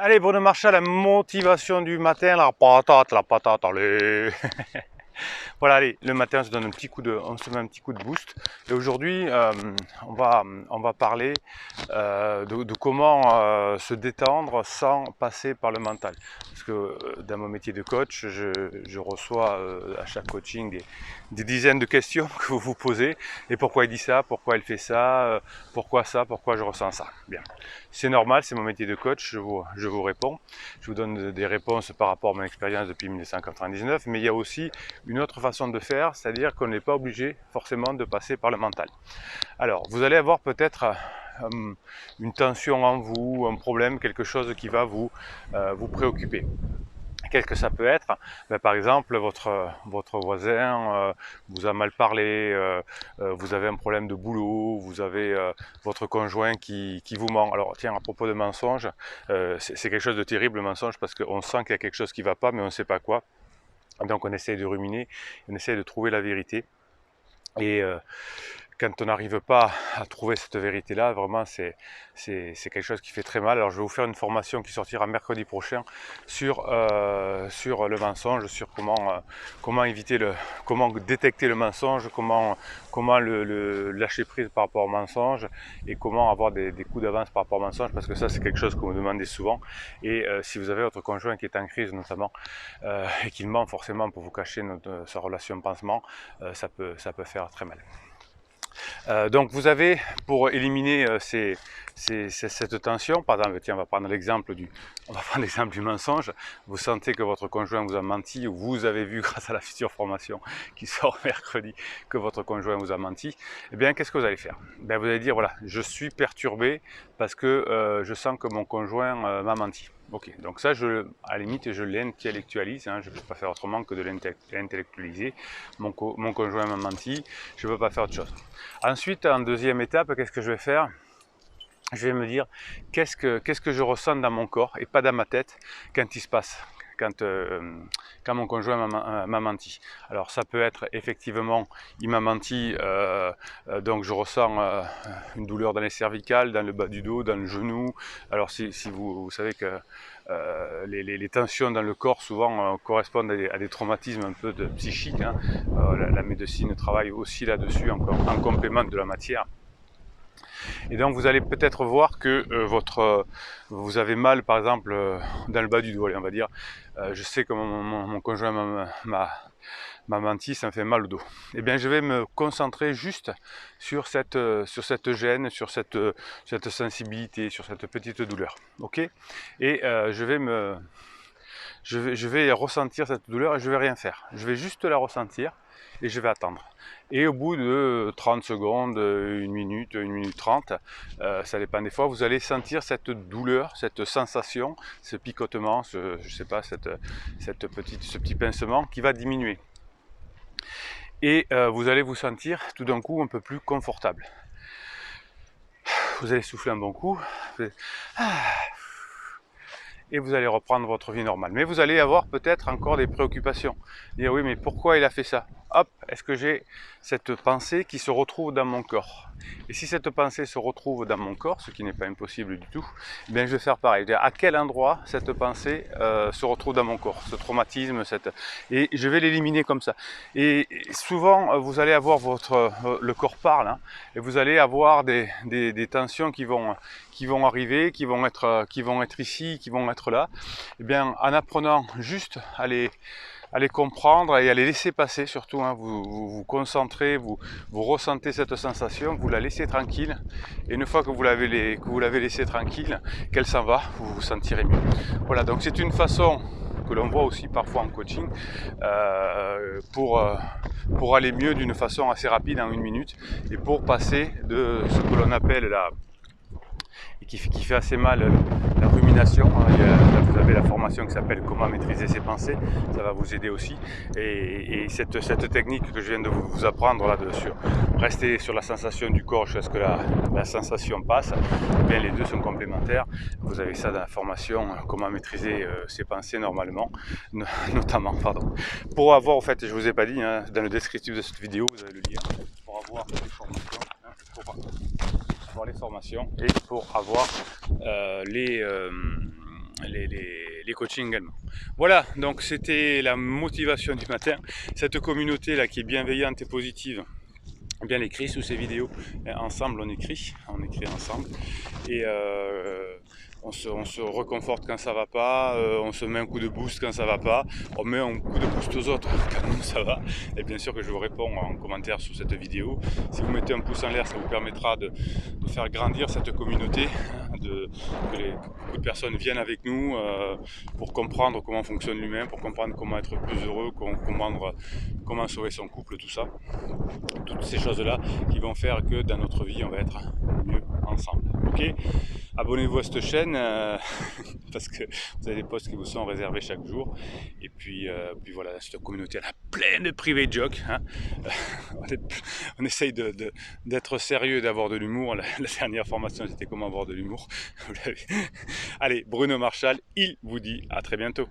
Allez, Bruno Marchal, la motivation du matin, la patate, allez. Voilà, allez, le matin, on se donne un petit coup on se met un petit coup de boost. Et aujourd'hui, on va parler de comment se détendre sans passer par le mental. Parce que dans mon métier de coach, je reçois à chaque coaching des dizaines de questions que vous vous posez. Et pourquoi il dit ça, pourquoi il fait ça, pourquoi je ressens ça. Bien, c'est normal, c'est mon métier de coach, je vous réponds. Je vous donne des réponses par rapport à mon expérience depuis 1999, mais il y a aussi une autre façon de faire, c'est-à-dire qu'on n'est pas obligé forcément de passer par le mental. Alors, vous allez avoir peut-être une tension en vous, un problème, quelque chose qui va vous préoccuper. Qu'est-ce que ça peut être? Par exemple, votre voisin vous a mal parlé, vous avez un problème de boulot, vous avez votre conjoint qui vous ment. Alors tiens, à propos de mensonges, c'est quelque chose de terrible le mensonge parce qu'on sent qu'il y a quelque chose qui ne va pas, mais on ne sait pas quoi. Donc on essaie de ruminer, on essaie de trouver la vérité. Et quand on n'arrive pas à trouver cette vérité-là, vraiment, c'est quelque chose qui fait très mal. Alors, je vais vous faire une formation qui sortira mercredi prochain sur le mensonge, sur comment éviter comment détecter le mensonge, comment le lâcher prise par rapport au mensonge et comment avoir des coups d'avance par rapport au mensonge, parce que ça, c'est quelque chose que vous me demandez souvent. Et si vous avez votre conjoint qui est en crise, notamment, et qu'il ment forcément pour vous cacher sa relation pansement, ça peut faire très mal. Donc vous avez, pour éliminer cette tension, par exemple, tiens, on va prendre l'exemple du mensonge. Vous sentez que votre conjoint vous a menti, ou vous avez vu grâce à la future formation qui sort mercredi que votre conjoint vous a menti. Eh bien, qu'est-ce que vous allez faire? Ben, vous allez dire, voilà, je suis perturbé parce que je sens que mon conjoint m'a menti. Ok, donc ça, à la limite, je l'intellectualise, hein, je ne peux pas faire autrement que de l'intellectualiser. Mon conjoint m'a menti, je ne peux pas faire autre chose. Ensuite, en deuxième étape, qu'est-ce que je vais faire? Je vais me dire, qu'est-ce que je ressens dans mon corps et pas dans ma tête quand il se passe, quand mon conjoint m'a menti. Alors ça peut être effectivement, il m'a menti, donc je ressens une douleur dans les cervicales, dans le bas du dos, dans le genou. Alors si vous savez que les tensions dans le corps souvent correspondent à des traumatismes un peu psychiques, hein. La médecine travaille aussi là-dessus en complément de la matière. Et donc vous allez peut-être voir que vous avez mal, par exemple, dans le bas du dos, on va dire. Je sais que mon conjoint m'a menti, ça me fait mal au dos. Eh bien, je vais me concentrer juste sur cette gêne, sur cette sensibilité, sur cette petite douleur. Ok? Et je vais ressentir cette douleur et je vais rien faire. Je vais juste la ressentir et je vais attendre. Et au bout de 30 secondes, 1 minute 30, ça dépend des fois, vous allez sentir cette douleur, cette sensation, ce picotement, ce petit pincement qui va diminuer. Et vous allez vous sentir tout d'un coup un peu plus confortable. Vous allez souffler un bon coup. Et vous allez reprendre votre vie normale. Mais vous allez avoir peut-être encore des préoccupations. Dire oui, mais pourquoi il a fait ça? Hop, est-ce que j'ai cette pensée qui se retrouve dans mon corps? Et si cette pensée se retrouve dans mon corps, ce qui n'est pas impossible du tout, eh bien je vais faire pareil. À quel endroit cette pensée se retrouve dans mon corps, ce traumatisme, et je vais l'éliminer comme ça. Et souvent, vous allez avoir le corps parle, hein, et vous allez avoir des tensions qui vont arriver, qui vont être ici, qui vont être là. Et bien, en apprenant juste à les comprendre et à les laisser passer, surtout, hein, vous concentrez, vous ressentez cette sensation, vous la laissez tranquille, et une fois que vous l'avez laissée tranquille, qu'elle s'en va, vous vous sentirez mieux. Voilà, donc c'est une façon que l'on voit aussi parfois en coaching pour aller mieux d'une façon assez rapide en 1 minute, et pour passer de ce que l'on appelle et qui fait assez mal la rumination. Là, vous avez la formation qui s'appelle comment maîtriser ses pensées, ça va vous aider aussi. Et cette technique que je viens de vous apprendre là, rester sur la sensation du corps jusqu'à ce que la sensation passe, eh bien, les deux sont complémentaires. Vous avez ça dans la formation comment maîtriser ses pensées normalement, notamment. Pardon. Pour avoir, en fait, je vous ai pas dit, hein, dans le descriptif de cette vidéo, vous avez le lien pour avoir les formations, hein, pour les formations et pour avoir les coachings également. Voilà, donc c'était la motivation du matin. Cette communauté là qui est bienveillante et positive, bien écrit sous ces vidéos. Ensemble on écrit ensemble. Et on se reconforte quand ça va pas, on se met un coup de boost quand ça va pas, on met un coup de boost aux autres quand nous ça va. Et bien sûr que je vous réponds en commentaire sous cette vidéo. Si vous mettez un pouce en l'air, ça vous permettra de faire grandir cette communauté, que beaucoup de personnes viennent avec nous pour comprendre comment fonctionne l'humain, pour comprendre comment être plus heureux, comment sauver son couple, tout ça. Toutes ces choses-là qui vont faire que dans notre vie, on va être mieux ensemble. Ok ? Abonnez-vous à cette chaîne parce que vous avez des posts qui vous sont réservés chaque jour. Et puis voilà, cette communauté elle a plein de private jokes. Hein. On essaye d'être sérieux et d'avoir de l'humour. La dernière formation, c'était comment avoir de l'humour. Allez, Bruno Marchal, il vous dit à très bientôt.